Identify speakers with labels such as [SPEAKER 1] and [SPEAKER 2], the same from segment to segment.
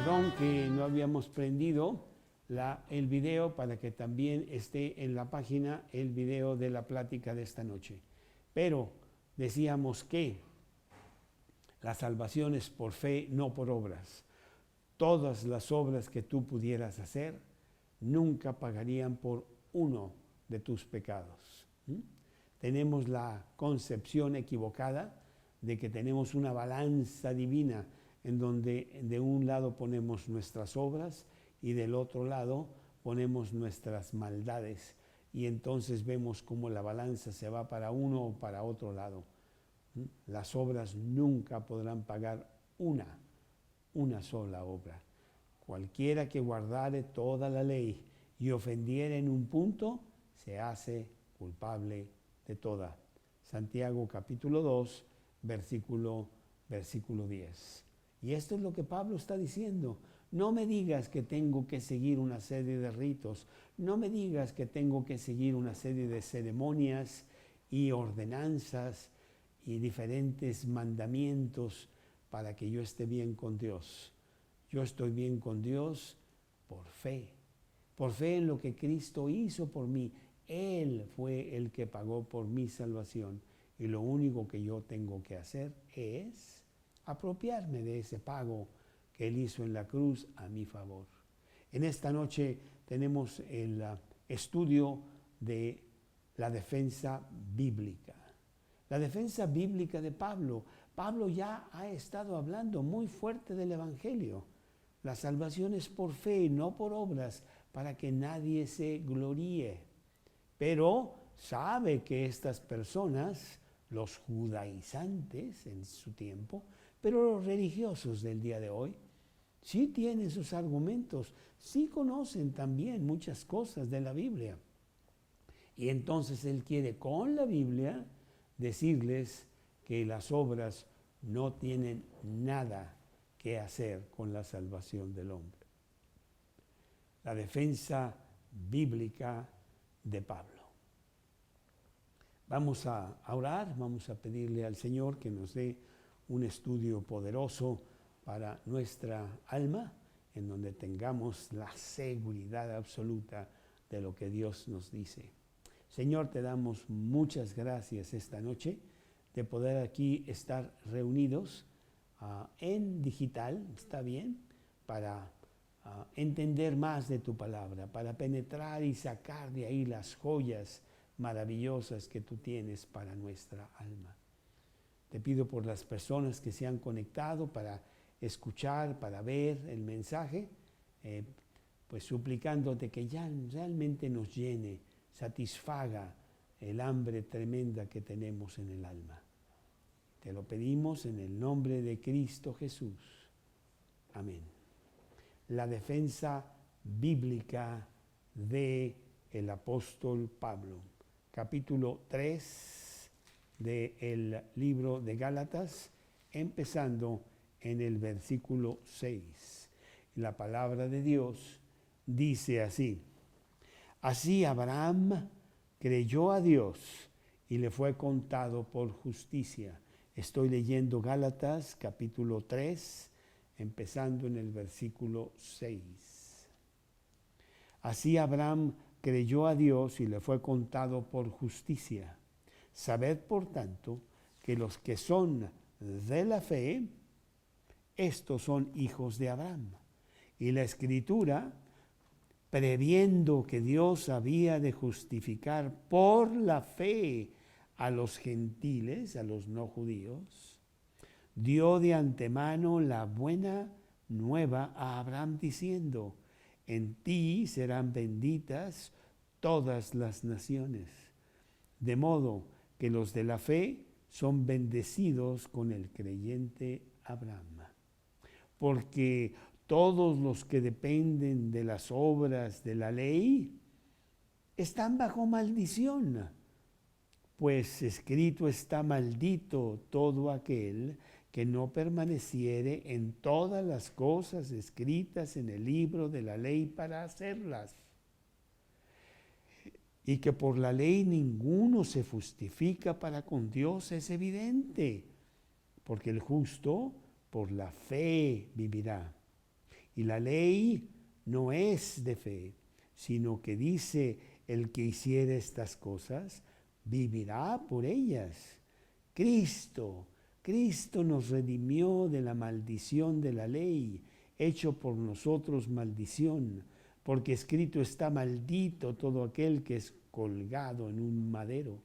[SPEAKER 1] Perdón que no habíamos prendido el video para que también esté en la página el video de la plática de esta noche. Pero decíamos que la salvación es por fe, no por obras. Todas las obras que tú pudieras hacer nunca pagarían por uno de tus pecados. Tenemos la concepción equivocada de que tenemos una balanza divina en donde de un lado ponemos nuestras obras y del otro lado ponemos nuestras maldades, y entonces vemos cómo la balanza se va para uno o para otro lado. Las obras nunca podrán pagar una sola obra. Cualquiera que guardare toda la ley y ofendiere en un punto, se hace culpable de toda. Santiago capítulo 2, versículo 10. Y esto es lo que Pablo está diciendo. No me digas que tengo que seguir una serie de ritos, no me digas que tengo que seguir una serie de ceremonias y ordenanzas y diferentes mandamientos para que yo esté bien con Dios. Yo estoy bien con Dios por fe en lo que Cristo hizo por mí. Él fue el que pagó por mi salvación, y lo único que yo tengo que hacer es apropiarme de ese pago que Él hizo en la cruz a mi favor. En esta noche tenemos el estudio de la defensa bíblica. La defensa bíblica de Pablo. Pablo ya ha estado hablando muy fuerte del Evangelio. La salvación es por fe, no por obras, para que nadie se gloríe. Pero sabe que estas personas, los judaizantes en su tiempo, pero los religiosos del día de hoy, sí tienen sus argumentos, sí conocen también muchas cosas de la Biblia. Y entonces él quiere con la Biblia decirles que las obras no tienen nada que hacer con la salvación del hombre. La defensa bíblica de Pablo. Vamos a orar, vamos a pedirle al Señor que nos dé un estudio poderoso para nuestra alma, en donde tengamos la seguridad absoluta de lo que Dios nos dice. Señor, te damos muchas gracias esta noche de poder aquí estar reunidos en digital, está bien, para entender más de tu palabra, para penetrar y sacar de ahí las joyas maravillosas que tú tienes para nuestra alma. Te pido por las personas que se han conectado para escuchar, para ver el mensaje, pues suplicándote que ya realmente nos llene, satisfaga el hambre tremenda que tenemos en el alma. Te lo pedimos en el nombre de Cristo Jesús. Amén. La defensa bíblica del apóstol Pablo. Capítulo 3 del libro de Gálatas, empezando en el versículo 6. La palabra de Dios dice así: Así Abraham creyó a Dios y le fue contado por justicia. Estoy leyendo Gálatas capítulo 3, empezando en el versículo 6. Así Abraham creyó a Dios y le fue contado por justicia. Sabed, por tanto, que los que son de la fe, estos son hijos de Abraham. Y la Escritura, previendo que Dios había de justificar por la fe a los gentiles, a los no judíos, dio de antemano la buena nueva a Abraham diciendo: en ti serán benditas todas las naciones. De modo que los de la fe son bendecidos con el creyente Abraham. Porque todos los que dependen de las obras de la ley están bajo maldición, pues escrito está: maldito todo aquel que no permaneciere en todas las cosas escritas en el libro de la ley para hacerlas. Y que por la ley ninguno se justifica para con Dios es evidente, porque el justo por la fe vivirá. Y la ley no es de fe, sino que dice: el que hiciere estas cosas, vivirá por ellas. Cristo nos redimió de la maldición de la ley, hecho por nosotros maldición, porque escrito está: maldito todo aquel que es colgado en un madero,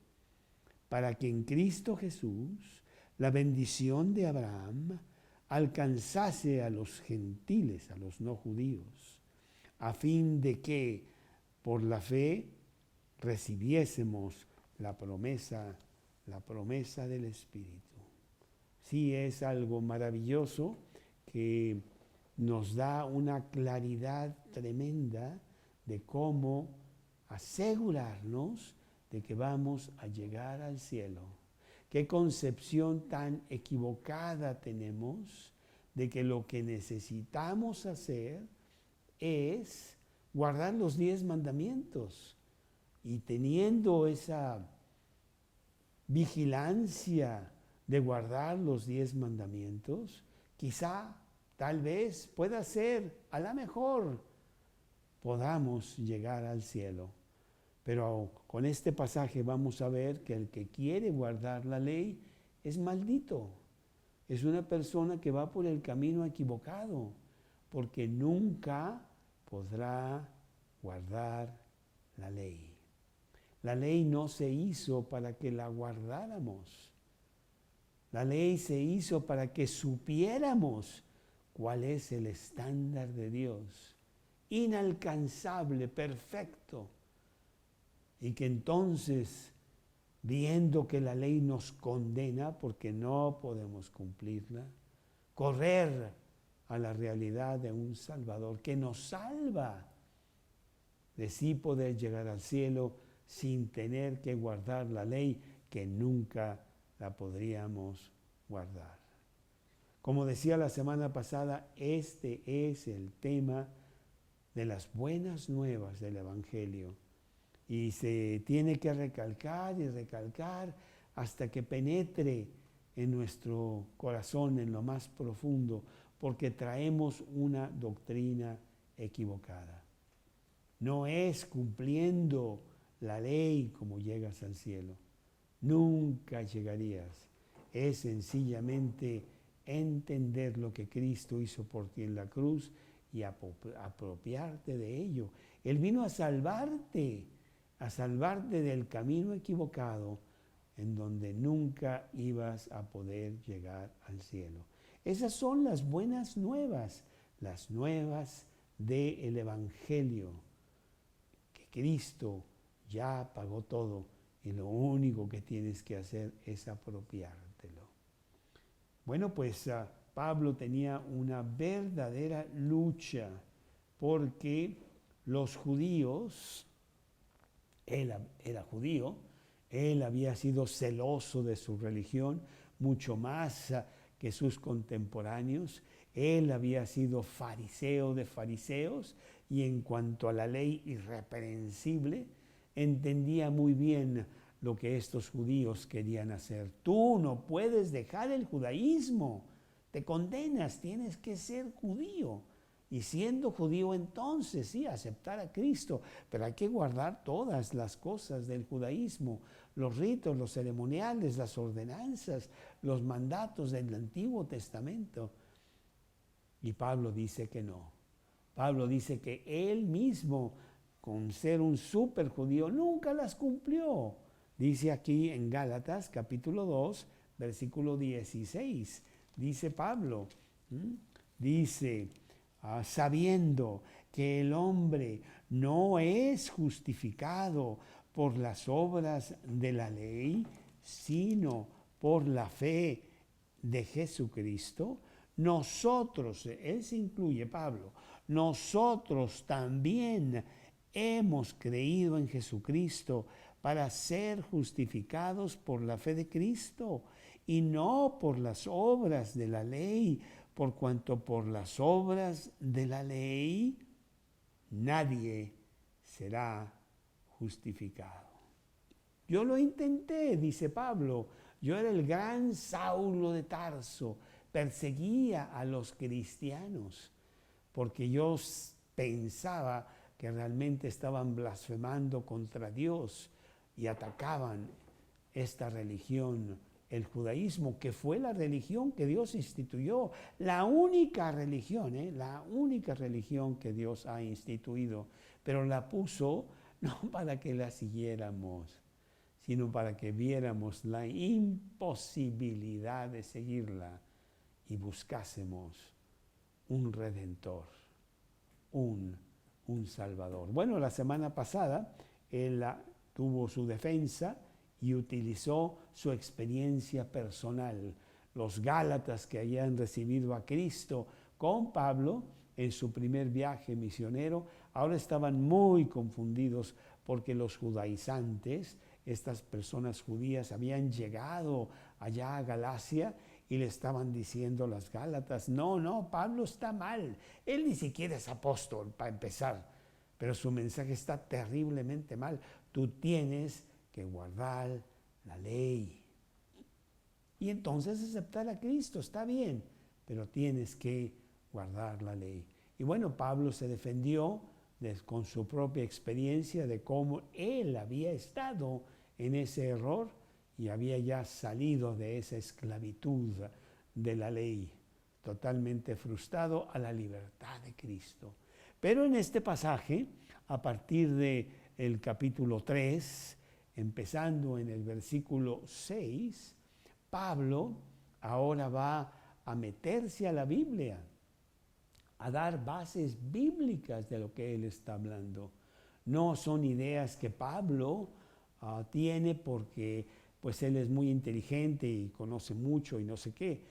[SPEAKER 1] para que en Cristo Jesús la bendición de Abraham alcanzase a los gentiles, a los no judíos, a fin de que por la fe recibiésemos la promesa del Espíritu. Sí, es algo maravilloso que nos da una claridad tremenda de cómo asegurarnos de que vamos a llegar al cielo. Qué concepción tan equivocada tenemos de que lo que necesitamos hacer es guardar los 10 mandamientos. Y teniendo esa vigilancia de guardar los 10 mandamientos, quizá, tal vez, pueda ser, a lo mejor, podamos llegar al cielo. Pero con este pasaje vamos a ver que el que quiere guardar la ley es maldito. Es una persona que va por el camino equivocado, porque nunca podrá guardar la ley. La ley no se hizo para que la guardáramos. La ley se hizo para que supiéramos cuál es el estándar de Dios, inalcanzable, perfecto. Y que entonces, viendo que la ley nos condena porque no podemos cumplirla, correr a la realidad de un Salvador que nos salva de sí poder llegar al cielo sin tener que guardar la ley que nunca la podríamos guardar. Como decía la semana pasada, este es el tema de las buenas nuevas del Evangelio. Y se tiene que recalcar y recalcar hasta que penetre en nuestro corazón, en lo más profundo, porque traemos una doctrina equivocada. No es cumpliendo la ley como llegas al cielo. Nunca llegarías. Es sencillamente entender lo que Cristo hizo por ti en la cruz y apropiarte de ello. Él vino a salvarte del camino equivocado en donde nunca ibas a poder llegar al cielo. Esas son las buenas nuevas del Evangelio, que Cristo ya pagó todo y lo único que tienes que hacer es apropiártelo. Bueno, pues Pablo tenía una verdadera lucha porque los judíos, él era judío, él había sido celoso de su religión, mucho más que sus contemporáneos. Él había sido fariseo de fariseos y en cuanto a la ley irreprensible, entendía muy bien lo que estos judíos querían hacer. Tú no puedes dejar el judaísmo, te condenas, tienes que ser judío. Y siendo judío entonces, sí, aceptar a Cristo, pero hay que guardar todas las cosas del judaísmo, los ritos, los ceremoniales, las ordenanzas, los mandatos del Antiguo Testamento. Y Pablo dice que no. Pablo dice que él mismo, con ser un súper judío, nunca las cumplió. Dice aquí en Gálatas capítulo 2, versículo 16, dice Pablo, dice, sabiendo que el hombre no es justificado por las obras de la ley, sino por la fe de Jesucristo, nosotros, él se incluye, Pablo, nosotros también hemos creído en Jesucristo para ser justificados por la fe de Cristo y no por las obras de la ley, por cuanto por las obras de la ley nadie será justificado. Yo lo intenté, dice Pablo, yo era el gran Saulo de Tarso, perseguía a los cristianos, porque yo pensaba que realmente estaban blasfemando contra Dios y atacaban esta religión, el judaísmo, que fue la religión que Dios instituyó, la única religión, la única religión que Dios ha instituido, pero la puso no para que la siguiéramos, sino para que viéramos la imposibilidad de seguirla y buscásemos un redentor, un Salvador. Bueno, la semana pasada él tuvo su defensa y utilizó su experiencia personal. Los Gálatas que habían recibido a Cristo con Pablo en su primer viaje misionero, ahora estaban muy confundidos porque los judaizantes, estas personas judías, habían llegado allá a Galacia y le estaban diciendo a las Gálatas, no, Pablo está mal, él ni siquiera es apóstol para empezar, pero su mensaje está terriblemente mal. Tú tienes que guardar la ley. Y entonces aceptar a Cristo, está bien, pero tienes que guardar la ley. Y bueno, Pablo se defendió con su propia experiencia de cómo él había estado en ese error y había ya salido de esa esclavitud de la ley, totalmente frustrado a la libertad de Cristo. Pero en este pasaje, a partir del capítulo 3, empezando en el versículo 6, Pablo ahora va a meterse a la Biblia, a dar bases bíblicas de lo que él está hablando. No son ideas que Pablo tiene porque pues él es muy inteligente y conoce mucho y no sé qué,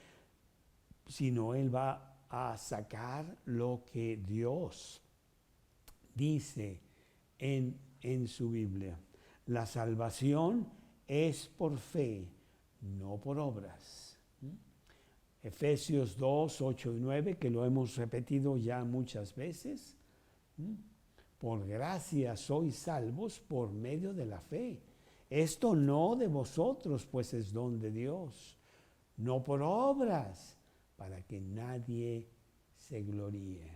[SPEAKER 1] sino él va a sacar lo que Dios dice en su Biblia. La salvación es por fe, no por obras. Efesios 2, 8 y 9, que lo hemos repetido ya muchas veces. Por gracia sois salvos por medio de la fe. Esto no de vosotros, pues es don de Dios, no por obras, para que nadie se gloríe.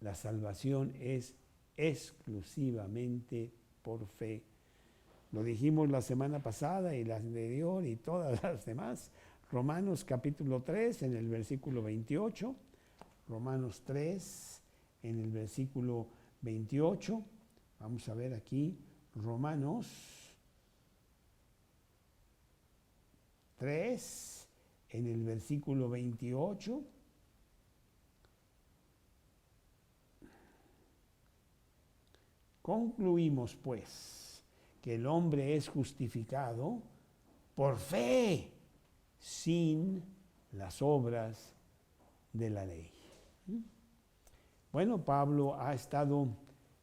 [SPEAKER 1] La salvación es exclusivamente por fe. Lo dijimos la semana pasada y la anterior y todas las demás. Romanos capítulo 3 en el versículo 28. Romanos 3 en el versículo 28. Vamos a ver aquí. Romanos 3 en el versículo 28. Concluimos pues que el hombre es justificado por fe, sin las obras de la ley. Bueno, Pablo ha estado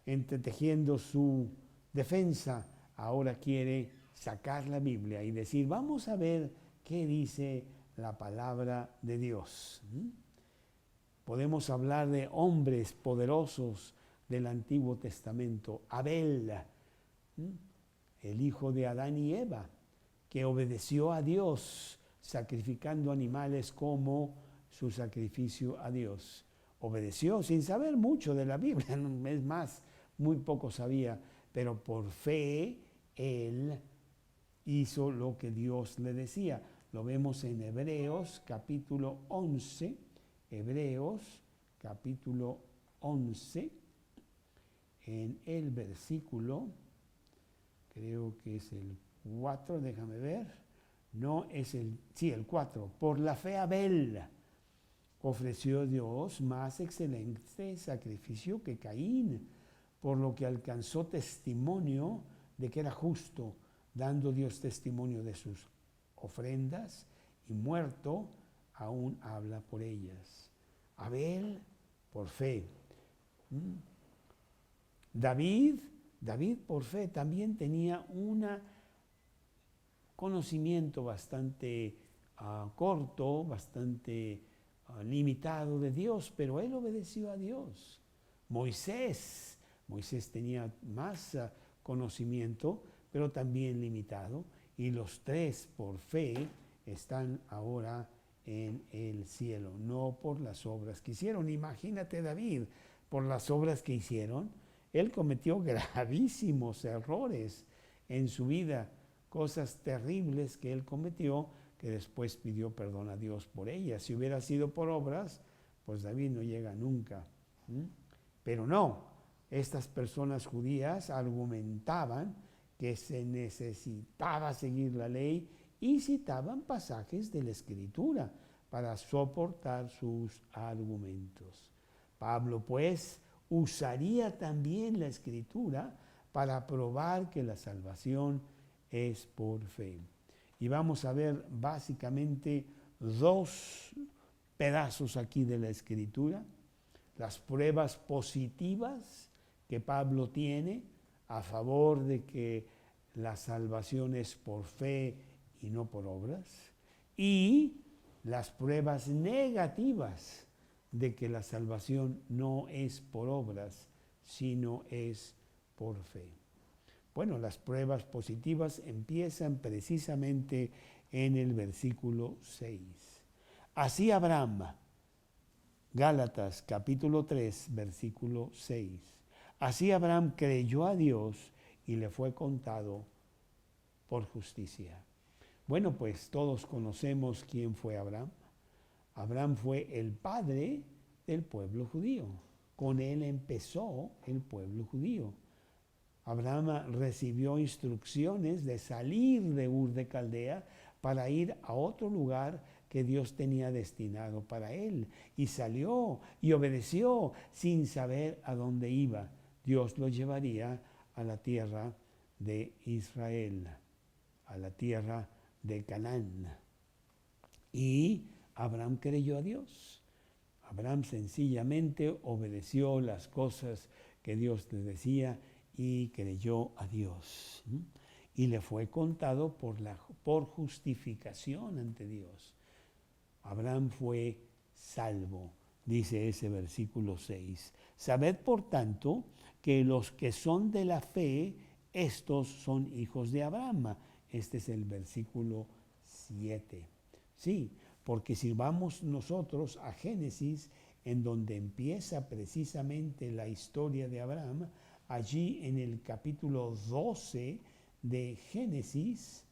[SPEAKER 1] entretejiendo su defensa, ahora quiere sacar la Biblia y decir, vamos a ver qué dice la palabra de Dios. Podemos hablar de hombres poderosos del Antiguo Testamento. Abel, el hijo de Adán y Eva, que obedeció a Dios, sacrificando animales como su sacrificio a Dios. Obedeció sin saber mucho de la Biblia, es más, muy poco sabía, pero por fe él hizo lo que Dios le decía. Lo vemos en Hebreos capítulo 11, Hebreos capítulo 11, en el versículo, creo que es el 4, déjame ver, no es el 4. Por la fe Abel ofreció a Dios más excelente sacrificio que Caín, por lo que alcanzó testimonio de que era justo, dando Dios testimonio de sus ofrendas, y muerto aún habla por ellas. Abel por fe. David por fe también tenía un conocimiento bastante corto, bastante limitado de Dios, pero él obedeció a Dios. Moisés tenía más conocimiento, pero también limitado, y los tres por fe están ahora en el cielo, no por las obras que hicieron. Imagínate David, por las obras que hicieron, él cometió gravísimos errores en su vida, cosas terribles que él cometió, que después pidió perdón a Dios por ellas. Si hubiera sido por obras, pues David no llega nunca. Pero no, estas personas judías argumentaban que se necesitaba seguir la ley y citaban pasajes de la Escritura para soportar sus argumentos. Pablo, pues, usaría también la Escritura para probar que la salvación es por fe. Y vamos a ver básicamente dos pedazos aquí de la Escritura: las pruebas positivas que Pablo tiene a favor de que la salvación es por fe y no por obras, y las pruebas negativas de que la salvación no es por obras, sino es por fe. Bueno, las pruebas positivas empiezan precisamente en el versículo 6. Así Abraham, Gálatas capítulo 3, versículo 6. Así Abraham creyó a Dios y le fue contado por justicia. Bueno, pues todos conocemos quién fue Abraham. Abraham fue el padre del pueblo judío. Con él empezó el pueblo judío. Abraham recibió instrucciones de salir de Ur de Caldea para ir a otro lugar que Dios tenía destinado para él. Y salió y obedeció sin saber a dónde iba. Dios lo llevaría a la tierra de Israel, a la tierra de Canaán. Y Abraham creyó a Dios. Abraham sencillamente obedeció las cosas que Dios le decía y creyó a Dios. Y le fue contado por justificación ante Dios. Abraham fue salvo, dice ese versículo 6. Sabed, por tanto, que los que son de la fe, estos son hijos de Abraham. Este es el versículo 7. Sí, porque si vamos nosotros a Génesis, en donde empieza precisamente la historia de Abraham, allí en el capítulo 12 de Génesis,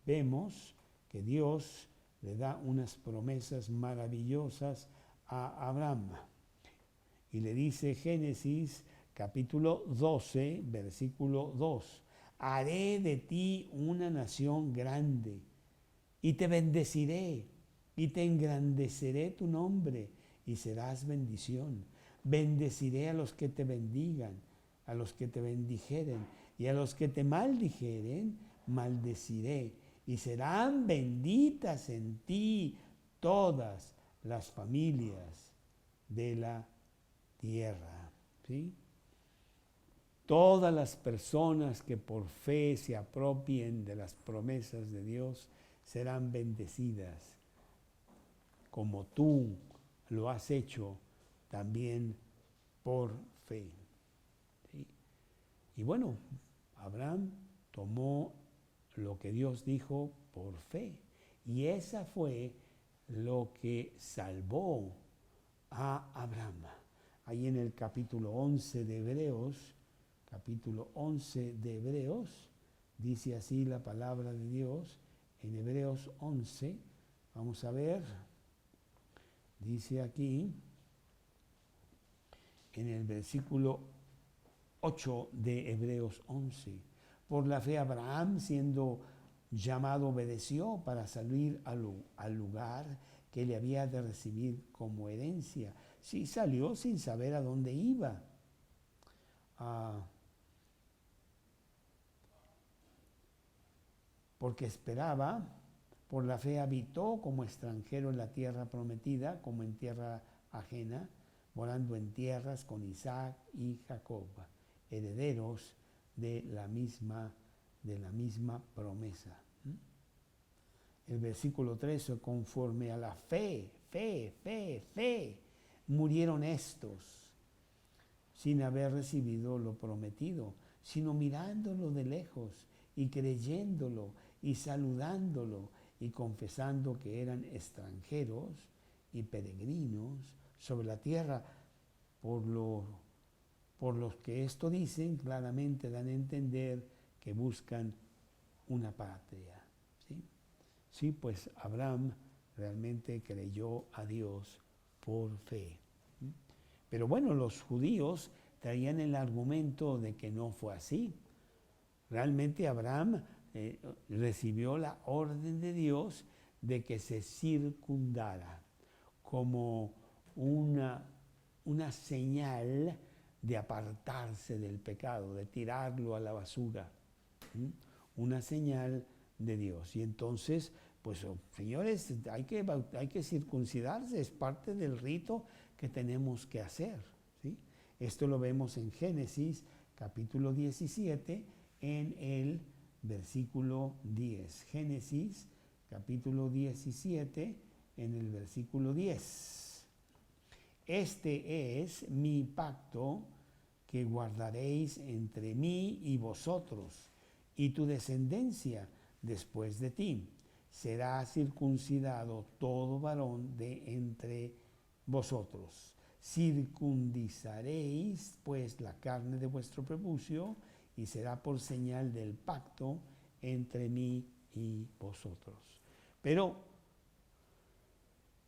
[SPEAKER 1] vemos que Dios le da unas promesas maravillosas a Abraham. Y le dice Génesis capítulo 12, versículo 2, haré de ti una nación grande y te bendeciré y te engrandeceré tu nombre y serás bendición. Bendeciré a los que te bendigan, a los que te bendijeren, y a los que te maldijeren, maldeciré. Y serán benditas en ti todas las familias de la tierra. ¿Sí? Todas las personas que por fe se apropien de las promesas de Dios serán bendecidas, como tú lo has hecho también por fe. ¿Sí? Y bueno, Abraham tomó lo que Dios dijo por fe, y esa fue lo que salvó a Abraham. Ahí en el capítulo 11 de Hebreos, dice así la palabra de Dios, en Hebreos 11, vamos a ver, dice aquí, en el versículo 8 de Hebreos 11, por la fe Abraham, siendo llamado, obedeció para salir al lugar que le había de recibir como herencia. Sí, salió sin saber a dónde iba. Porque esperaba, por la fe habitó como extranjero en la tierra prometida, como en tierra ajena, morando en tierras con Isaac y Jacob, herederos de la misma promesa. El versículo 13, conforme a la fe, murieron estos, sin haber recibido lo prometido, sino mirándolo de lejos y creyéndolo y saludándolo y confesando que eran extranjeros y peregrinos sobre la tierra, por los que esto dicen, claramente dan a entender que buscan una patria. ¿Sí? Sí, pues Abraham realmente creyó a Dios por fe. ¿Sí? Pero bueno, los judíos traían el argumento de que no fue así. Realmente Abraham recibió la orden de Dios de que se circundara como una señal de apartarse del pecado, de tirarlo a la basura. ¿Sí? Una señal de Dios. Y entonces, pues señores, hay que circuncidarse, es parte del rito que tenemos que hacer. ¿Sí? Esto lo vemos en Génesis capítulo 17 en el versículo 10. Génesis capítulo 17 en el versículo 10. Este es mi pacto que guardaréis entre mí y vosotros y tu descendencia después de ti. Será circuncidado todo varón de entre vosotros. Circuncidaréis pues la carne de vuestro prepucio y será por señal del pacto entre mí y vosotros. Pero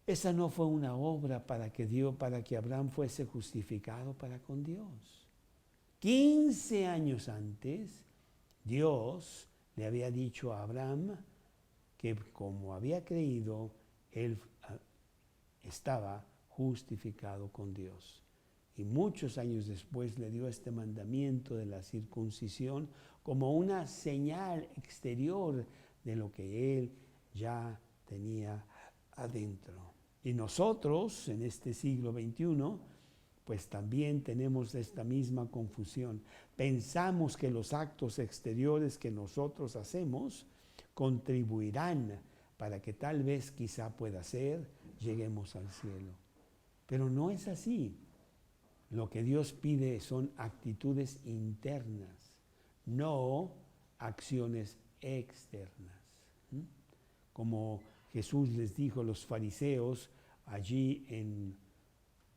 [SPEAKER 1] esa no fue una obra para que Abraham fuese justificado para con Dios. 15 años antes, Dios le había dicho a Abraham que como había creído, él estaba justificado con Dios. Y muchos años después le dio este mandamiento de la circuncisión como una señal exterior de lo que él ya tenía adentro. Y nosotros, en este siglo XXI, pues también tenemos esta misma confusión. Pensamos que los actos exteriores que nosotros hacemos contribuirán para que tal vez, quizá pueda ser, lleguemos al cielo. Pero no es así. Lo que Dios pide son actitudes internas, no acciones externas. Como Jesús les dijo a los fariseos allí en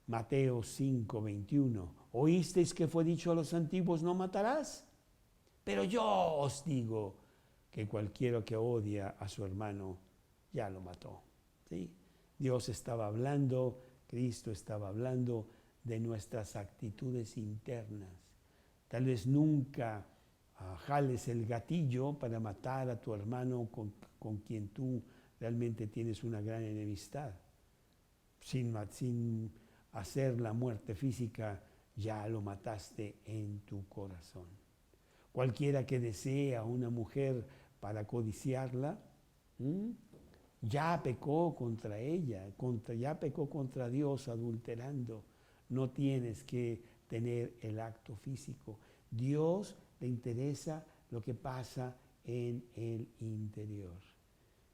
[SPEAKER 1] Mateo 5:21, ¿oísteis que fue dicho a los antiguos no matarás? Pero yo os digo que cualquiera que odia a su hermano ya lo mató. ¿Sí? Dios estaba hablando, Cristo estaba hablando de nuestras actitudes internas. Tal vez nunca jales el gatillo para matar a tu hermano con quien tú realmente tienes una gran enemistad. Sin hacer la muerte física, ya lo mataste en tu corazón. Cualquiera que desee a una mujer para codiciarla, ya pecó contra ella, ya pecó contra Dios adulterando. No tienes que tener el acto físico. Dios le interesa lo que pasa en el interior.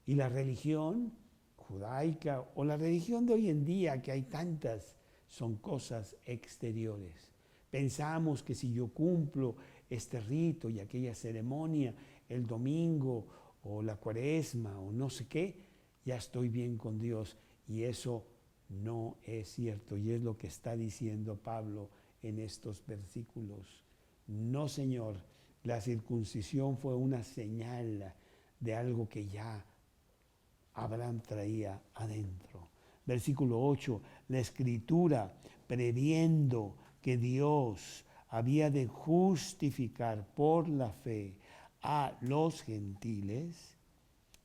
[SPEAKER 1] Y la religión judaica o la religión de hoy en día, que hay tantas, son cosas exteriores. Pensamos que si yo cumplo este rito y aquella ceremonia el domingo o la cuaresma o no sé qué, ya estoy bien con Dios, y eso no es cierto, y es lo que está diciendo Pablo en estos versículos. No, Señor, la circuncisión fue una señal de algo que ya Abraham traía adentro. Versículo 8, la Escritura, previendo que Dios había de justificar por la fe a los gentiles,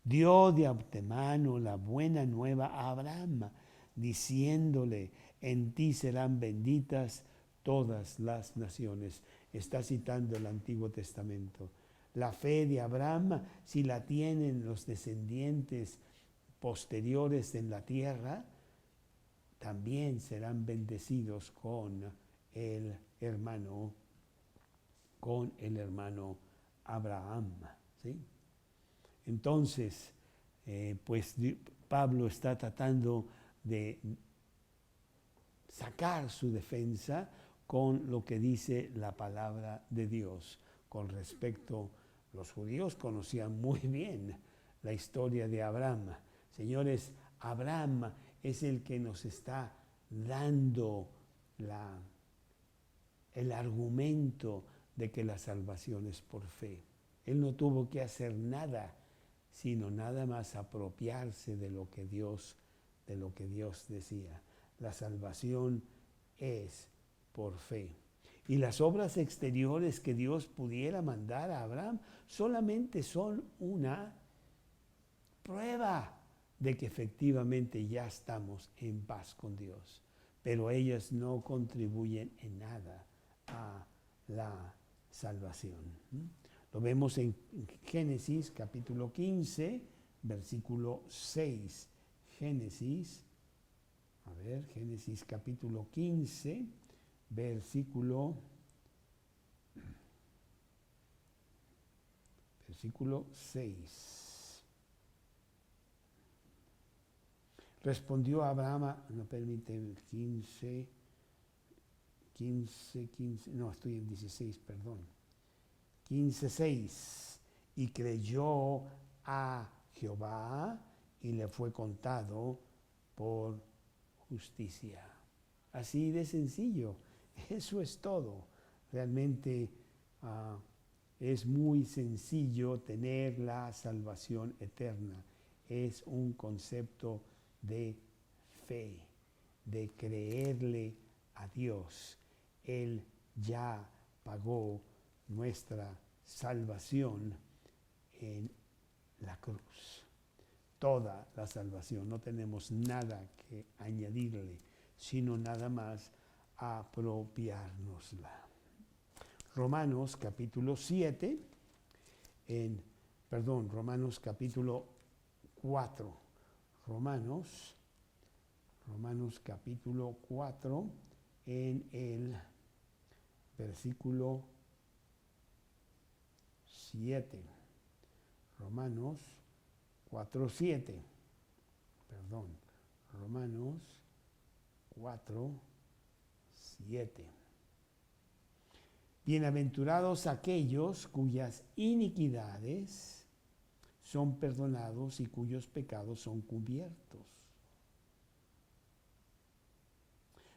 [SPEAKER 1] dio de antemano la buena nueva a Abraham, diciéndole, en ti serán benditas todas las naciones. Está citando el Antiguo Testamento. La fe de Abraham, si la tienen los descendientes posteriores en la tierra, también serán bendecidos con el hermano Abraham. ¿Sí? Entonces, pues Pablo está tratando de sacar su defensa con lo que dice la palabra de Dios. Con respecto, los judíos conocían muy bien la historia de Abraham. Señores, Abraham es el que nos está dando el argumento de que la salvación es por fe. Él no tuvo que hacer nada, sino nada más apropiarse de lo que Dios decía. La salvación es por fe. Y las obras exteriores que Dios pudiera mandar a Abraham solamente son una prueba de que efectivamente ya estamos en paz con Dios. Pero ellas no contribuyen en nada a la salvación. Lo vemos en Génesis capítulo 15, versículo 6. Génesis capítulo 15, versículo 6. Respondió Abraham, no permite 15, no, estoy en 16, perdón. 15:6. Y creyó a Jehová y le fue contado por justicia. Así de sencillo. Eso es todo. Realmente es muy sencillo tener la salvación eterna. Es un concepto de fe, de creerle a Dios. Él ya pagó nuestra salvación en la cruz. Toda la salvación, no tenemos nada que añadirle, sino nada más apropiárnosla. Romanos capítulo 4. Romanos capítulo 4 en el versículo 7. Romanos 4:7. Romanos 4:7. Bienaventurados aquellos cuyas iniquidades son perdonados y cuyos pecados son cubiertos.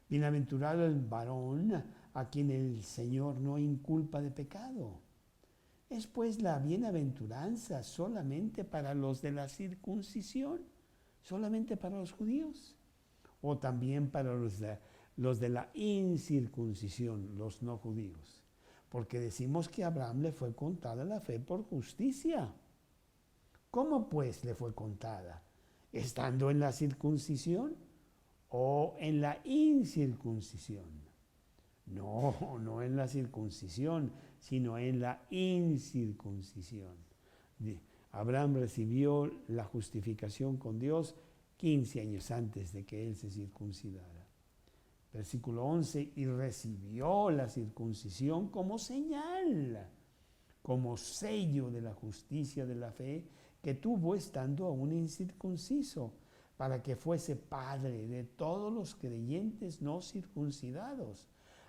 [SPEAKER 1] Bienaventurado el varón a quien el Señor no inculpa de pecado. ¿Es pues la bienaventuranza solamente para los de la circuncisión? ¿Solamente para los judíos? ¿O también para los de la incircuncisión, los no judíos? Porque decimos que a Abraham le fue contada la fe por justicia. ¿Cómo pues le fue contada? ¿Estando en la circuncisión o en la incircuncisión? No en la circuncisión, sino en la incircuncisión. Abraham recibió la justificación con Dios 15 años antes de que él se circuncidara. Versículo 11, y recibió la circuncisión como señal, como sello de la justicia de la fe que tuvo estando aún incircunciso, para que fuese padre de todos los creyentes no circuncidados,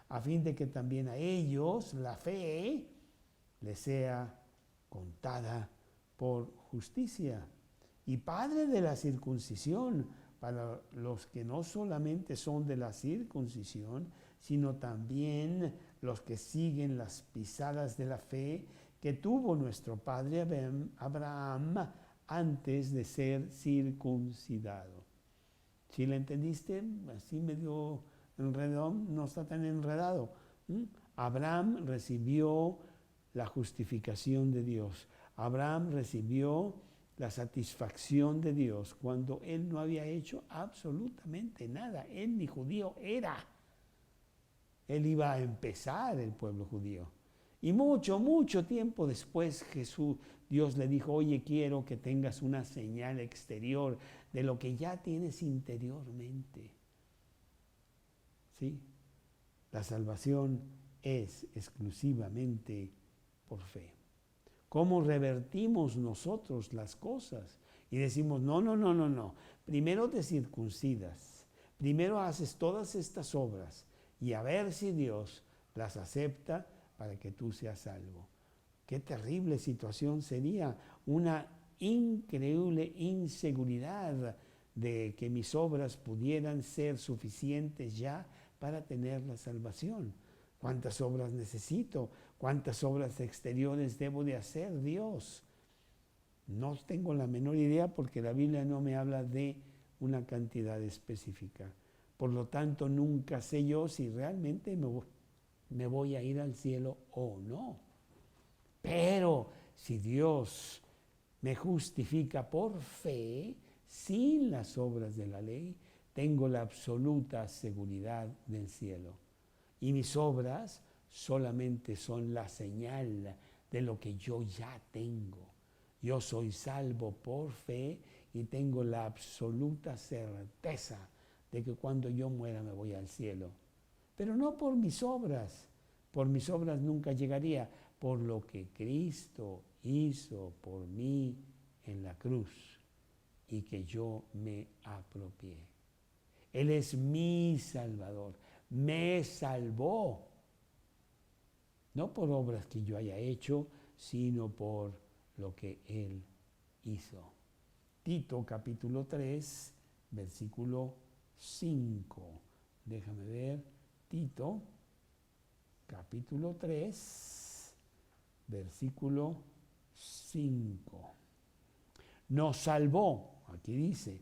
[SPEAKER 1] a fin de que también a ellos la fe les sea contada por justicia. Y padre de la circuncisión, para los que no solamente son de la circuncisión, sino también los que siguen las pisadas de la fe que tuvo nuestro padre Abraham antes de ser circuncidado. ¿Sí le entendiste? Así medio enredado, no está tan enredado. Abraham recibió la justificación de Dios. Abraham recibió la satisfacción de Dios cuando él no había hecho absolutamente nada. Él ni judío era. Él iba a empezar el pueblo judío. Y mucho tiempo después Dios le dijo, oye, quiero que tengas una señal exterior de lo que ya tienes interiormente. ¿Sí? La salvación es exclusivamente por fe. ¿Cómo revertimos nosotros las cosas? Y decimos, no. Primero te circuncidas. Primero haces todas estas obras. Y a ver si Dios las acepta para que tú seas salvo. Qué terrible situación sería una increíble inseguridad de que mis obras pudieran ser suficientes ya para tener la salvación. ¿Cuántas obras necesito? ¿Cuántas obras exteriores debo de hacer, Dios? No tengo la menor idea porque la Biblia no me habla de una cantidad específica. Por lo tanto, nunca sé yo si realmente me voy a ir al cielo o no. Pero si Dios me justifica por fe, sin las obras de la ley, tengo la absoluta seguridad del cielo. Y mis obras solamente son la señal de lo que yo ya tengo. Yo soy salvo por fe y tengo la absoluta certeza de que cuando yo muera me voy al cielo. Pero no por mis obras. Por mis obras nunca llegaría. Por lo que Cristo hizo por mí en la cruz y que yo me apropié. Él es mi Salvador. Me salvó. No por obras que yo haya hecho, sino por lo que Él hizo. Tito capítulo 3, versículo 5. Déjame ver. Tito capítulo 3, versículo 5. Nos salvó, aquí dice,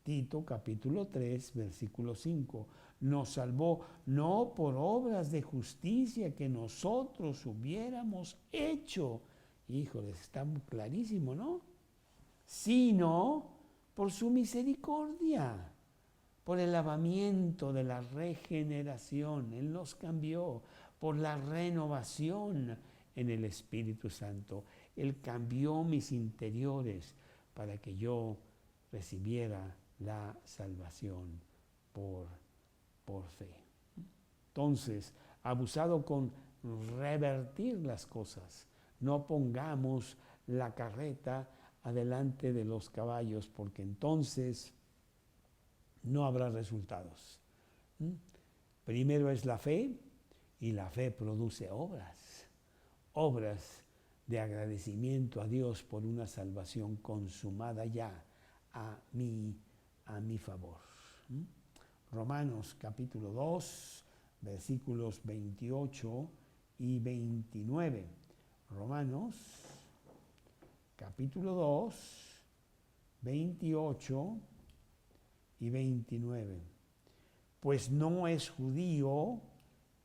[SPEAKER 1] Tito capítulo 3, versículo 5, nos salvó no por obras de justicia que nosotros hubiéramos hecho. Híjole, está muy clarísimo, ¿no? Sino por su misericordia, por el lavamiento de la regeneración. Él nos cambió por la renovación en el Espíritu Santo. Él cambió mis interiores para que yo recibiera la salvación por fe. Entonces, abusado con revertir las cosas. No pongamos la carreta adelante de los caballos, porque entonces no habrá resultados. Primero es la fe, y la fe produce obras. Obras de agradecimiento a Dios por una salvación consumada ya a mi favor. Romanos capítulo 2, versículos 28 y 29. Romanos capítulo 2, 28 y 29. Pues no es judío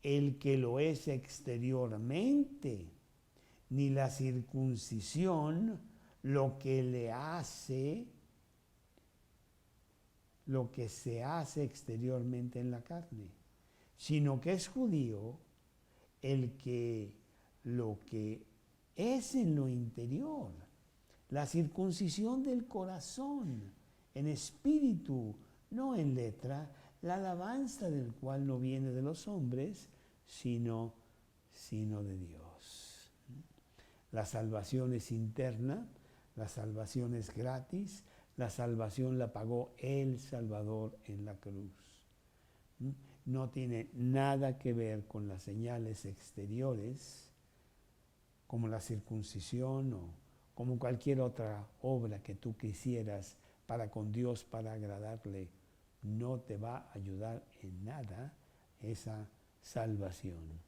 [SPEAKER 1] el que lo es exteriormente, ni la circuncisión lo que se hace exteriormente en la carne, sino que es judío el que lo que es en lo interior, la circuncisión del corazón, en espíritu, no en letra, la alabanza del cual no viene de los hombres, sino de Dios. La salvación es interna, la salvación es gratis, la salvación la pagó el Salvador en la cruz. No tiene nada que ver con las señales exteriores, como la circuncisión o como cualquier otra obra que tú quisieras para con Dios, para agradarle. No te va a ayudar en nada esa salvación,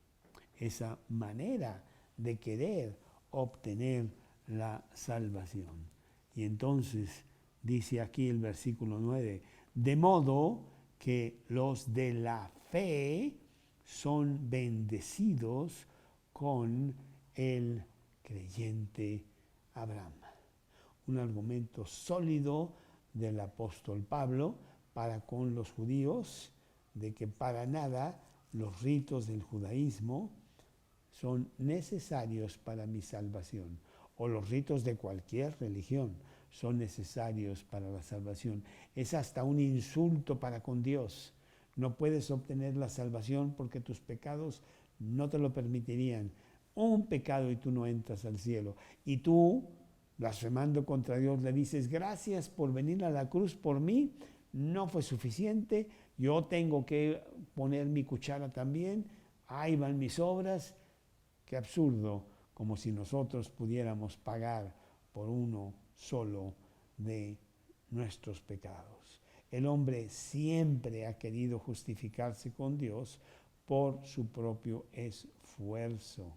[SPEAKER 1] esa manera de querer obtener la salvación. Y entonces dice aquí el versículo 9, de modo que los de la fe son bendecidos con el creyente Abraham. Un argumento sólido del apóstol Pablo para con los judíos, de que para nada los ritos del judaísmo son necesarios para mi salvación, o los ritos de cualquier religión son necesarios para la salvación. Es hasta un insulto para con Dios. No puedes obtener la salvación porque tus pecados no te lo permitirían. Un pecado y tú no entras al cielo. Y tú, blasfemando contra Dios, le dices, gracias por venir a la cruz por mí, no fue suficiente, yo tengo que poner mi cuchara también, ahí van mis obras. Qué absurdo, como si nosotros pudiéramos pagar por uno solo de nuestros pecados. El hombre siempre ha querido justificarse con Dios por su propio esfuerzo.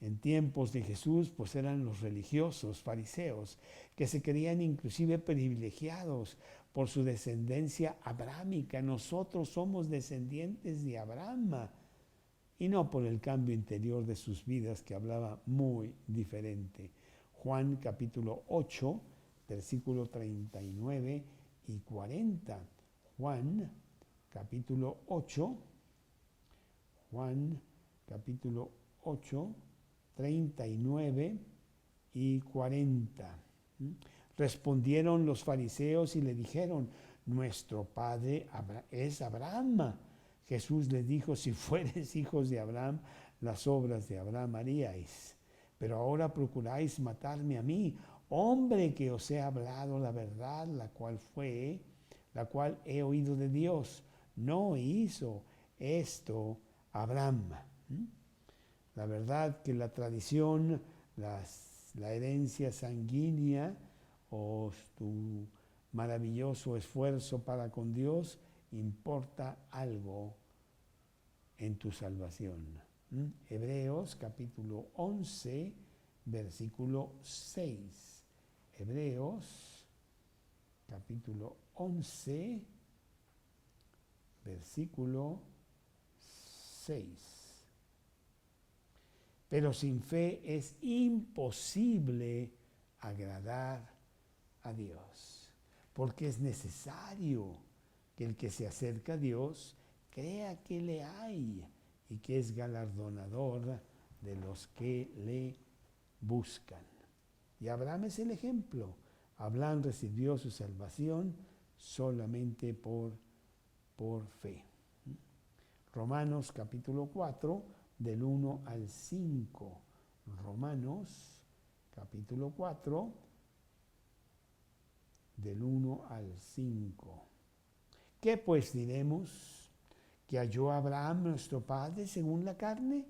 [SPEAKER 1] En tiempos de Jesús, pues eran los religiosos, fariseos, que se creían inclusive privilegiados por su descendencia abrámica. Nosotros somos descendientes de Abraham, y no por el cambio interior de sus vidas, que hablaba muy diferente. Juan capítulo 8, versículo 39 y 40. Juan capítulo 8, Juan capítulo 8, 39 y 40. Respondieron los fariseos y le dijeron: nuestro padre es Abraham. Jesús les dijo: si fueres hijos de Abraham, las obras de Abraham haríais. Pero ahora procuráis matarme a mí, hombre que os he hablado la verdad, la cual he oído de Dios. No hizo esto Abraham. La verdad que la tradición, la herencia sanguínea o tu maravilloso esfuerzo para con Dios importa algo en tu salvación. Hebreos capítulo 11, versículo 6. Hebreos capítulo 11, versículo 6. Pero sin fe es imposible agradar a Dios, porque es necesario que el que se acerca a Dios crea que le hay y que es galardonador de los que le buscan. Y Abraham es el ejemplo. Abraham recibió su salvación solamente por fe. Romanos capítulo 4, del 1 al 5. Romanos capítulo 4, del 1 al 5. ¿Qué pues diremos? ¿Que halló Abraham nuestro padre según la carne?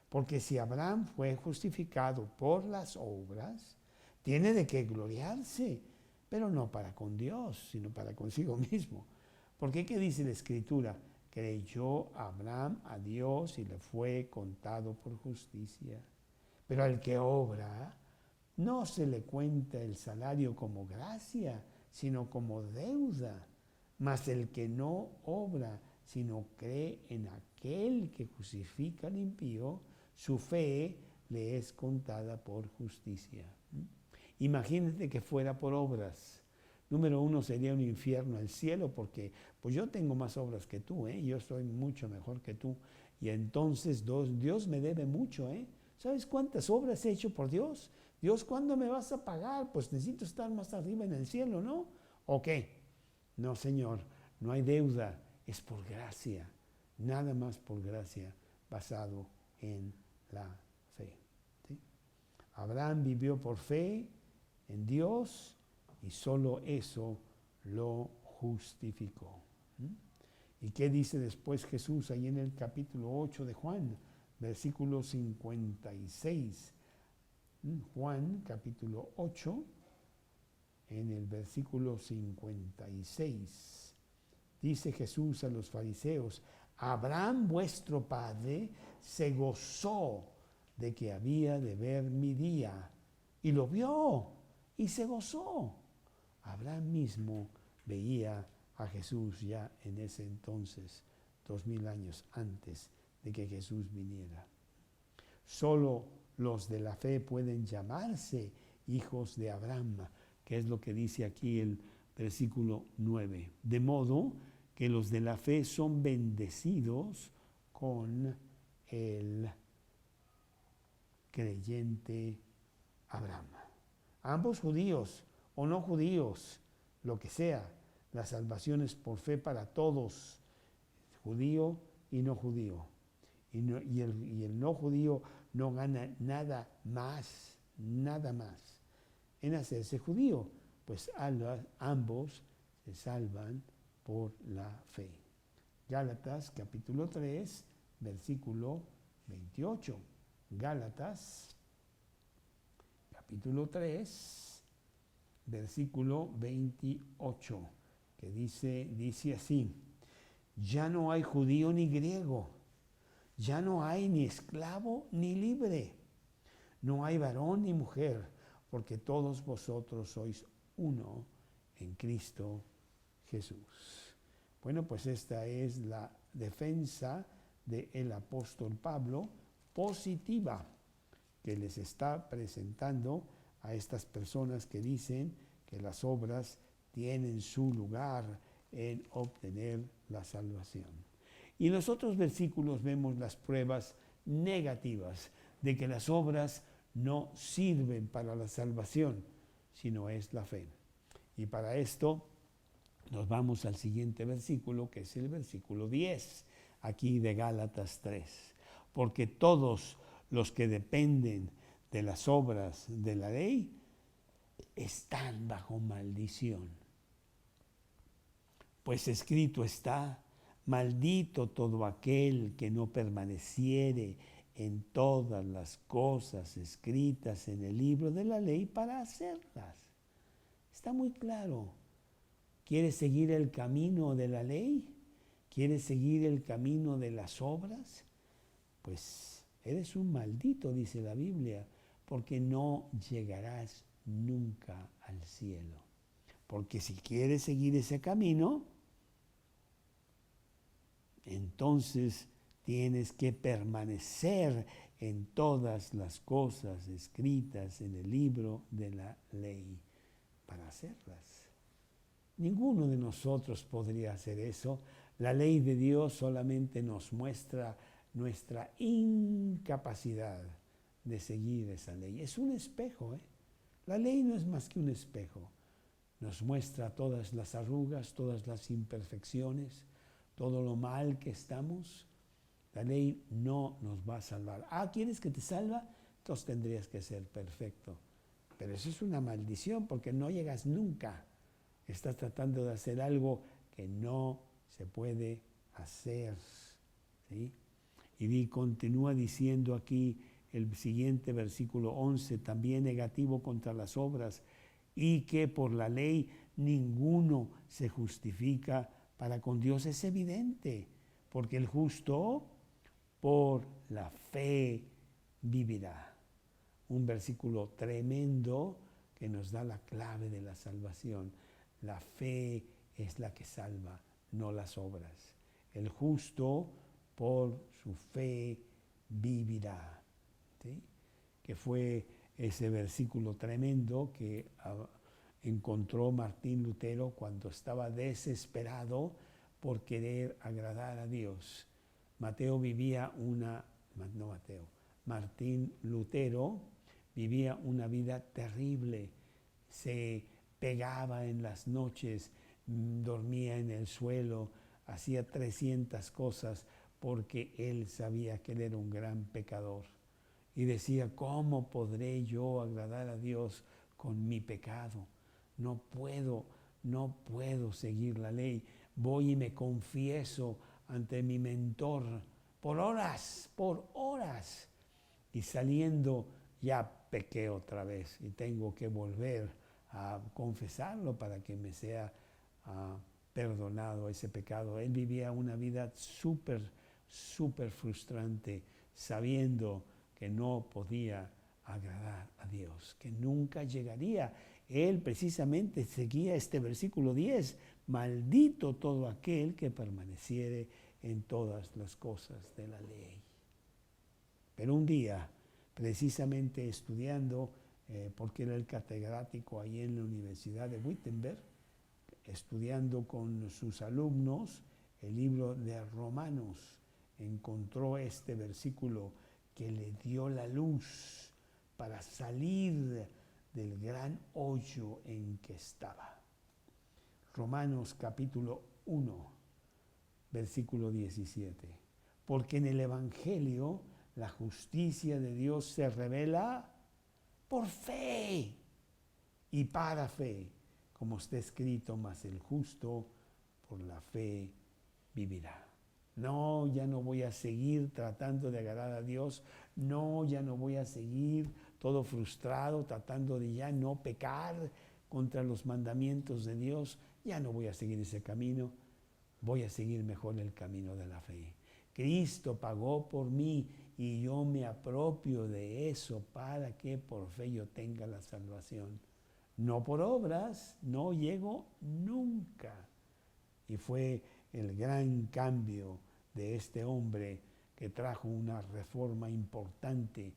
[SPEAKER 1] Porque si Abraham fue justificado por las obras, tiene de qué gloriarse, pero no para con Dios, sino para consigo mismo. Porque ¿qué dice la Escritura? Creyó Abraham a Dios y le fue contado por justicia. Pero al que obra, no se le cuenta el salario como gracia, sino como deuda. Mas el que no obra, sino cree en aquel que justifica al impío, su fe le es contada por justicia. Imagínate que fuera por obras. Número uno, sería un infierno el cielo, porque pues yo tengo más obras que tú, yo soy mucho mejor que tú. Y entonces Dios me debe mucho. ¿Sabes cuántas obras he hecho por Dios? Dios, ¿cuándo me vas a pagar? Pues necesito estar más arriba en el cielo, ¿no? ¿O qué? No, Señor, no hay deuda, es por gracia, nada más por gracia, basado en la fe. ¿Sí? Abraham vivió por fe en Dios y solo eso lo justificó. ¿Y qué dice después Jesús ahí en el capítulo 8 de Juan, versículo 56? Juan capítulo 8, en el versículo 56, dice Jesús a los fariseos: Abraham vuestro padre se gozó de que había de ver mi día, y lo vio y se gozó. Abraham mismo veía a Jesús ya en ese entonces, 2000 años antes de que Jesús viniera. Solo los de la fe pueden llamarse hijos de Abraham, que es lo que dice aquí el versículo 9. De modo que los de la fe son bendecidos con el creyente Abraham. Ambos judíos o no judíos, lo que sea, la salvación es por fe para todos, judío y no judío. Y el no judío no gana nada más en hacerse judío, pues ambos se salvan por la fe. Gálatas capítulo 3, versículo 28. Gálatas capítulo 3, versículo 28, que dice así: ya no hay judío ni griego, ya no hay ni esclavo ni libre, no hay varón ni mujer, porque todos vosotros sois uno en Cristo Jesús. Bueno, pues esta es la defensa del apóstol Pablo positiva que les está presentando a estas personas que dicen que las obras tienen su lugar en obtener la salvación. Y en los otros versículos vemos las pruebas negativas de que las obras no sirven para la salvación, sino es la fe. Y para esto nos vamos al siguiente versículo, que es el versículo 10, aquí de Gálatas 3. Porque todos los que dependen de las obras de la ley están bajo maldición. Pues escrito está: maldito todo aquel que no permaneciere en todas las cosas escritas en el libro de la ley para hacerlas. Está muy claro. ¿Quieres seguir el camino de la ley? ¿Quieres seguir el camino de las obras? Pues eres un maldito, dice la Biblia, porque no llegarás nunca al cielo. Porque si quieres seguir ese camino, entonces tienes que permanecer en todas las cosas escritas en el libro de la ley para hacerlas. Ninguno de nosotros podría hacer eso. La ley de Dios solamente nos muestra nuestra incapacidad de seguir esa ley. Es un espejo, ¿eh? La ley no es más que un espejo. Nos muestra todas las arrugas, todas las imperfecciones, todo lo mal que estamos. La ley no nos va a salvar. ¿Quieres que te salva? Entonces tendrías que ser perfecto. Pero eso es una maldición porque no llegas nunca. Estás tratando de hacer algo que no se puede hacer, ¿sí? Y continúa diciendo aquí el siguiente versículo 11, también negativo contra las obras, y que por la ley ninguno se justifica para con Dios. Es evidente, porque el justo por la fe vivirá. Un versículo tremendo que nos da la clave de la salvación. La fe es la que salva, no las obras. El justo por su fe vivirá. ¿Sí? Que fue ese versículo tremendo que encontró Martín Lutero cuando estaba desesperado por querer agradar a Dios. Martín Lutero vivía una vida terrible. Se pegaba en las noches, dormía en el suelo, hacía 300 cosas porque él sabía que él era un gran pecador. Y decía, ¿cómo podré yo agradar a Dios con mi pecado? No puedo seguir la ley. Voy y me confieso ante mi mentor por horas. Y saliendo ya pequé otra vez y tengo que volver a confesarlo para que me sea perdonado ese pecado. Él vivía una vida súper frustrante, sabiendo que no podía agradar a Dios, que nunca llegaría. Él precisamente seguía este versículo 10, maldito todo aquel que permaneciere en todas las cosas de la ley. Pero un día, precisamente estudiando, porque era el catedrático ahí en la Universidad de Wittenberg, estudiando con sus alumnos el libro de Romanos, encontró este versículo que le dio la luz para salir del gran hoyo en que estaba. Romanos capítulo 1, versículo 17. Porque en el Evangelio la justicia de Dios se revela por fe y para fe, como está escrito, mas el justo por la fe vivirá. No, ya no voy a seguir tratando de agradar a Dios. No, ya no voy a seguir todo frustrado, tratando de ya no pecar contra los mandamientos de Dios, ya no voy a seguir ese camino, voy a seguir mejor el camino de la fe. Cristo pagó por mí y yo me apropio de eso para que por fe yo tenga la salvación. No por obras, no llego nunca. Y fue el gran cambio de este hombre que trajo una reforma importante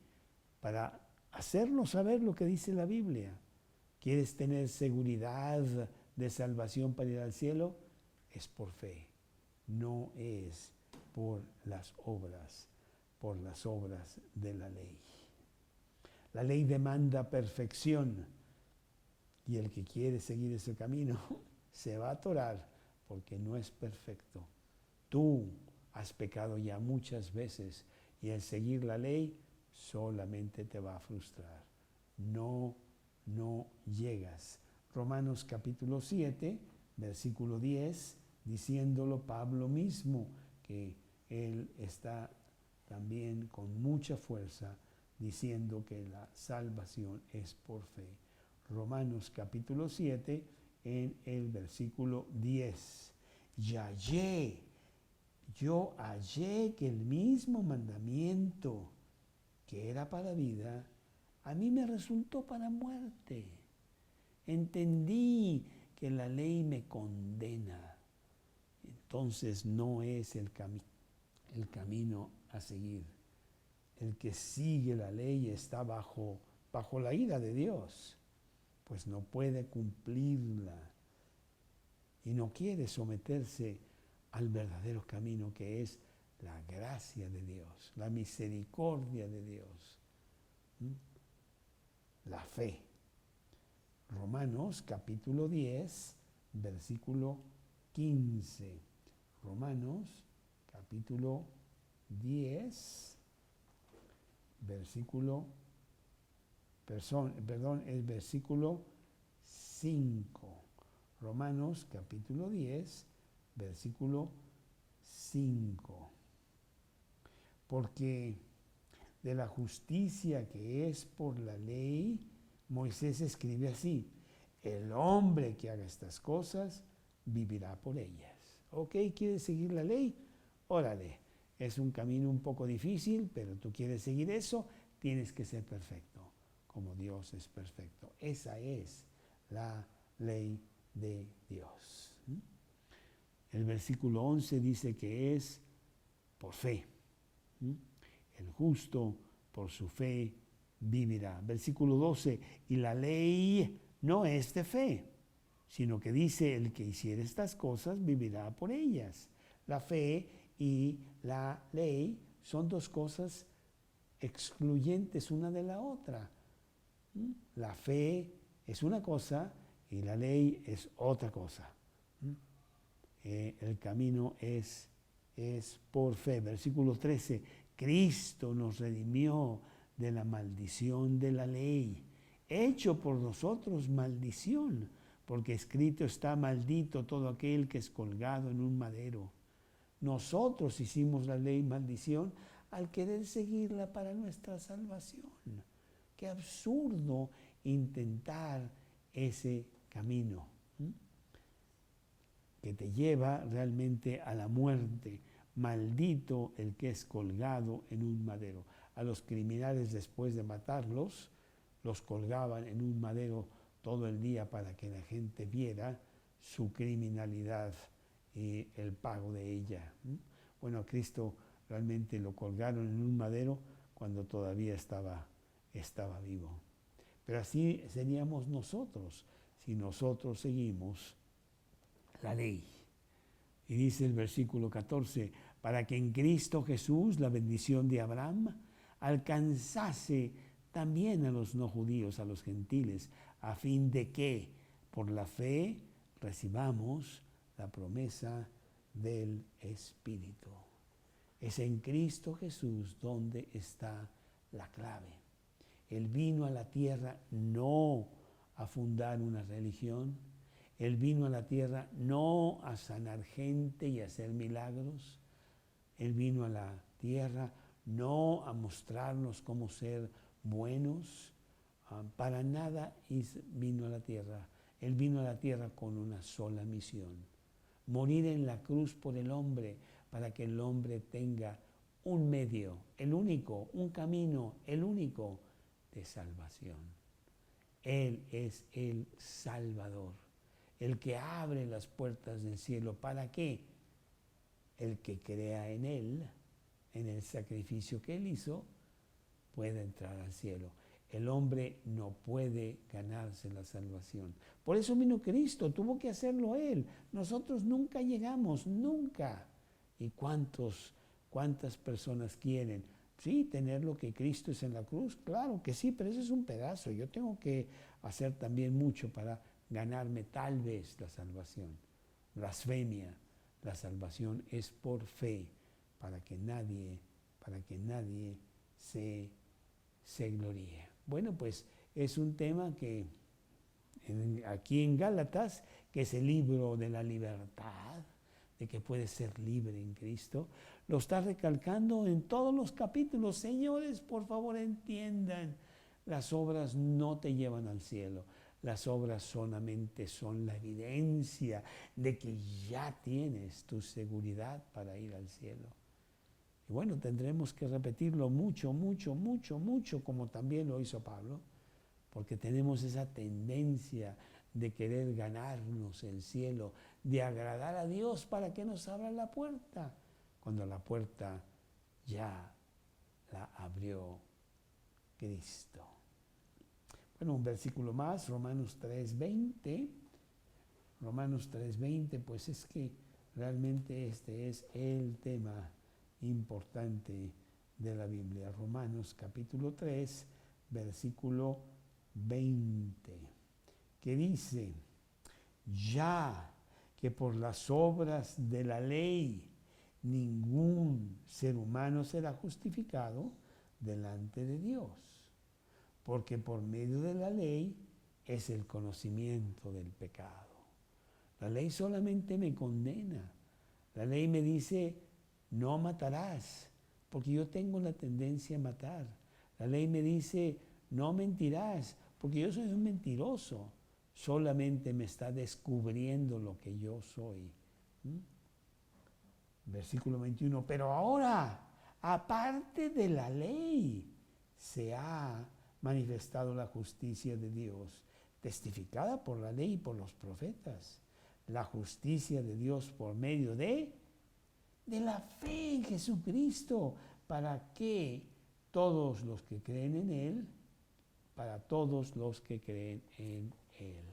[SPEAKER 1] para hacernos saber lo que dice la Biblia. ¿Quieres tener seguridad de salvación para ir al cielo? Es por fe, no es por las obras de la ley. La ley demanda perfección y el que quiere seguir ese camino se va a atorar porque no es perfecto. Tú has pecado ya muchas veces y el seguir la ley solamente te va a frustrar. No llegas. Romanos capítulo 7, versículo 10, diciéndolo Pablo mismo, que él está también con mucha fuerza diciendo que la salvación es por fe. Romanos capítulo 7, en el versículo 10. Yo hallé que el mismo mandamiento que era para vida, a mí me resultó para muerte. Entendí que la ley me condena. Entonces no es el camino a seguir. El que sigue la ley está bajo la ira de Dios, pues no puede cumplirla y no quiere someterse al verdadero camino que es la gracia de Dios, la misericordia de Dios, la fe. Romanos capítulo 10, versículo 15. Romanos capítulo 10, versículo, el versículo 5. Romanos capítulo 10, versículo 5. Porque de la justicia que es por la ley, Moisés escribe así: el hombre que haga estas cosas vivirá por ellas. ¿Ok? ¿Quieres seguir la ley? Órale, es un camino un poco difícil, pero tú quieres seguir eso, tienes que ser perfecto, como Dios es perfecto. Esa es la ley de Dios. El versículo 11 dice que es por fe. El justo por su fe vivirá. Versículo 12, y la ley no es de fe, sino que dice, el que hiciere estas cosas vivirá por ellas. La fe y la ley son dos cosas excluyentes una de la otra. La fe es una cosa y la ley es otra cosa. El camino es por fe. Versículo 13, Cristo nos redimió de la maldición de la ley, hecho por nosotros maldición, porque escrito está: maldito todo aquel que es colgado en un madero. Nosotros hicimos la ley maldición al querer seguirla para nuestra salvación. Qué absurdo intentar ese camino que te lleva realmente a la muerte. Maldito el que es colgado en un madero. A los criminales, después de matarlos, los colgaban en un madero todo el día para que la gente viera su criminalidad y el pago de ella. Bueno, a Cristo realmente lo colgaron en un madero cuando todavía estaba vivo. Pero así seríamos nosotros si nosotros seguimos la ley. Y dice el versículo 14, para que en Cristo Jesús la bendición de Abraham alcanzase también a los no judíos, a los gentiles, a fin de que por la fe recibamos la promesa del Espíritu. Es en Cristo Jesús donde está la clave. Él vino a la tierra no a fundar una religión. Él vino a la tierra no a sanar gente y a hacer milagros. Él vino a la tierra no a mostrarnos cómo ser buenos. Para nada vino a la tierra. Él vino a la tierra con una sola misión: morir en la cruz por el hombre, para que el hombre tenga un medio, el único, un camino, el único de salvación. Él es el Salvador, el que abre las puertas del cielo. ¿Para qué? El que crea en Él, en el sacrificio que Él hizo, puede entrar al cielo. El hombre no puede ganarse la salvación. Por eso vino Cristo, tuvo que hacerlo Él. Nosotros nunca llegamos, nunca. ¿Y cuántas personas quieren? Sí, tener lo que Cristo es en la cruz, claro que sí, pero ese es un pedazo. Yo tengo que hacer también mucho para ganarme tal vez la salvación. Blasfemia. La salvación es por fe, para que nadie se gloríe. Bueno, pues es un tema que aquí en Gálatas, que es el libro de la libertad, de que puedes ser libre en Cristo, lo está recalcando en todos los capítulos. Señores, por favor entiendan, las obras no te llevan al cielo. Las obras solamente son la evidencia de que ya tienes tu seguridad para ir al cielo. Y bueno, tendremos que repetirlo mucho, mucho, mucho, mucho, como también lo hizo Pablo, porque tenemos esa tendencia de querer ganarnos el cielo, de agradar a Dios para que nos abra la puerta, cuando la puerta ya la abrió Cristo. Bueno, un versículo más, Romanos 3:20. Romanos 3:20, pues es que realmente este es el tema importante de la Biblia. Romanos capítulo 3, versículo 20, que dice: ya que por las obras de la ley ningún ser humano será justificado delante de Dios, porque por medio de la ley es el conocimiento del pecado. La ley solamente me condena. La ley me dice: no matarás, porque yo tengo la tendencia a matar. La ley me dice: no mentirás, porque yo soy un mentiroso. Solamente me está descubriendo lo que yo soy. Versículo 21, pero ahora, aparte de la ley, se ha manifestado la justicia de Dios, testificada por la ley y por los profetas. La justicia de Dios por medio de la fe en Jesucristo, para que todos los que creen en Él, para todos los que creen en Él.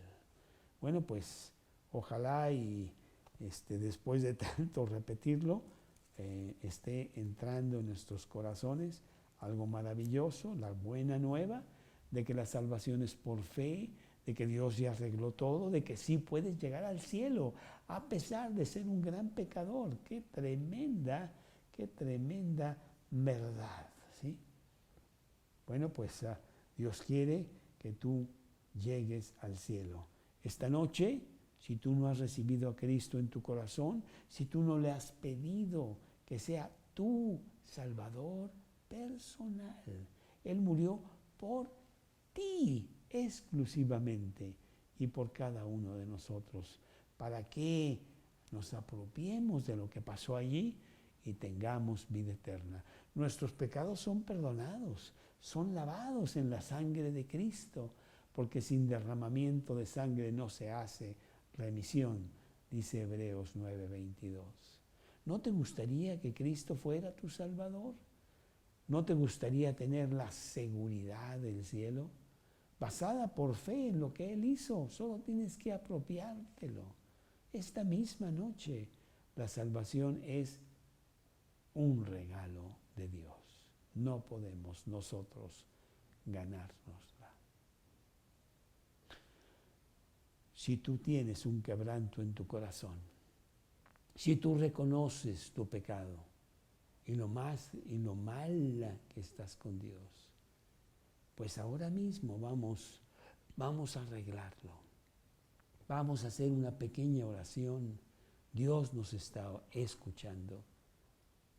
[SPEAKER 1] Bueno, pues ojalá y después de tanto repetirlo, esté entrando en nuestros corazones algo maravilloso, la buena nueva de que la salvación es por fe, de que Dios ya arregló todo, de que sí puedes llegar al cielo a pesar de ser un gran pecador. Qué tremenda verdad, ¿sí? Bueno, pues Dios quiere que tú llegues al cielo. Esta noche, si tú no has recibido a Cristo en tu corazón, si tú no le has pedido que sea tu Salvador personal, Él murió por ti exclusivamente y por cada uno de nosotros, para que nos apropiemos de lo que pasó allí y tengamos vida eterna. Nuestros pecados son perdonados, son lavados en la sangre de Cristo, porque sin derramamiento de sangre no se hace remisión, dice Hebreos 9:22. ¿No te gustaría que Cristo fuera tu Salvador? ¿No te gustaría tener la seguridad del cielo? Basada por fe en lo que Él hizo, solo tienes que apropiártelo. Esta misma noche, la salvación es un regalo de Dios. No podemos nosotros ganárnosla. Si tú tienes un quebranto en tu corazón, si tú reconoces tu pecado y lo mala que estás con Dios, pues ahora mismo vamos a arreglarlo. Vamos a hacer una pequeña oración. Dios nos está escuchando.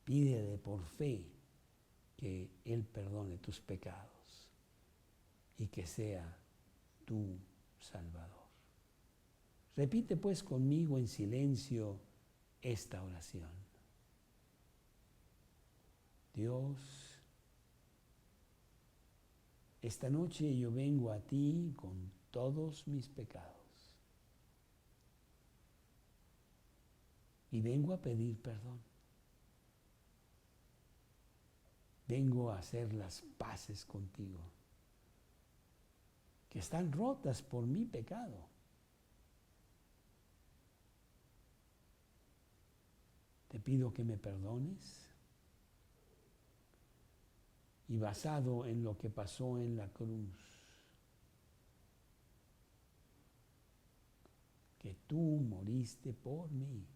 [SPEAKER 1] Pídele por fe que Él perdone tus pecados. y que sea tu Salvador. Repite pues conmigo en silencio esta oración. Dios, esta noche yo vengo a ti con todos mis pecados y vengo a pedir perdón. Vengo a hacer las paces contigo, que están rotas por mi pecado. Te pido que me perdones y basado en lo que pasó en la cruz, que tú moriste por mí,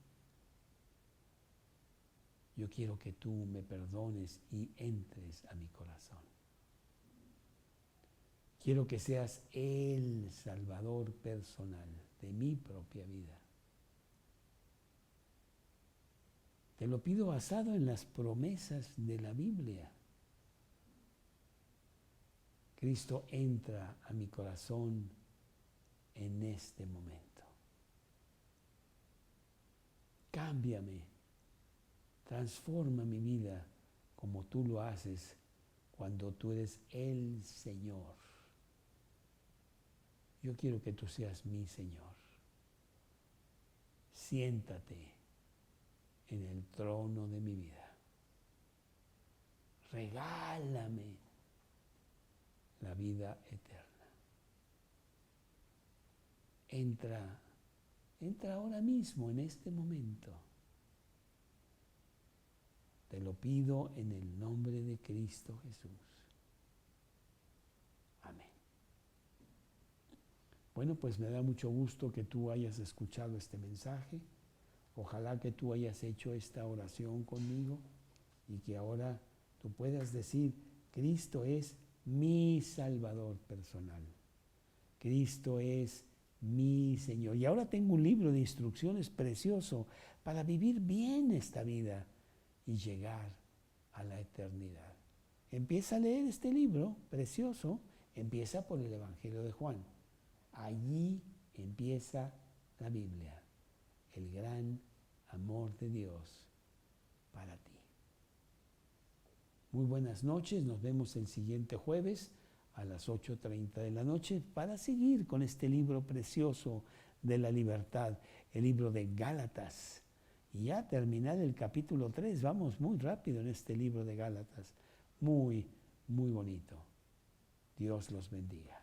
[SPEAKER 1] yo quiero que tú me perdones y entres a mi corazón. Quiero que seas el Salvador personal de mi propia vida. Te lo pido basado en las promesas de la Biblia. Cristo, entra a mi corazón en este momento. Cámbiame, transforma mi vida como tú lo haces cuando tú eres el Señor. Yo quiero que tú seas mi Señor. Siéntate en el trono de mi vida. Regálame la vida eterna. Entra ahora mismo, en este momento. Te lo pido en el nombre de Cristo Jesús. Amén. Bueno, pues me da mucho gusto que tú hayas escuchado este mensaje. Ojalá que tú hayas hecho esta oración conmigo y que ahora tú puedas decir, Cristo es mi Salvador personal. Cristo es mi Señor. Y ahora tengo un libro de instrucciones precioso para vivir bien esta vida y llegar a la eternidad. Empieza a leer este libro precioso. Empieza por el Evangelio de Juan. Allí empieza la Biblia, el gran amor de Dios para ti. Muy buenas noches, nos vemos el siguiente jueves a las 8:30 de la noche para seguir con este libro precioso de la libertad, el libro de Gálatas. Y ya terminar el capítulo 3, vamos muy rápido en este libro de Gálatas, muy, muy bonito. Dios los bendiga.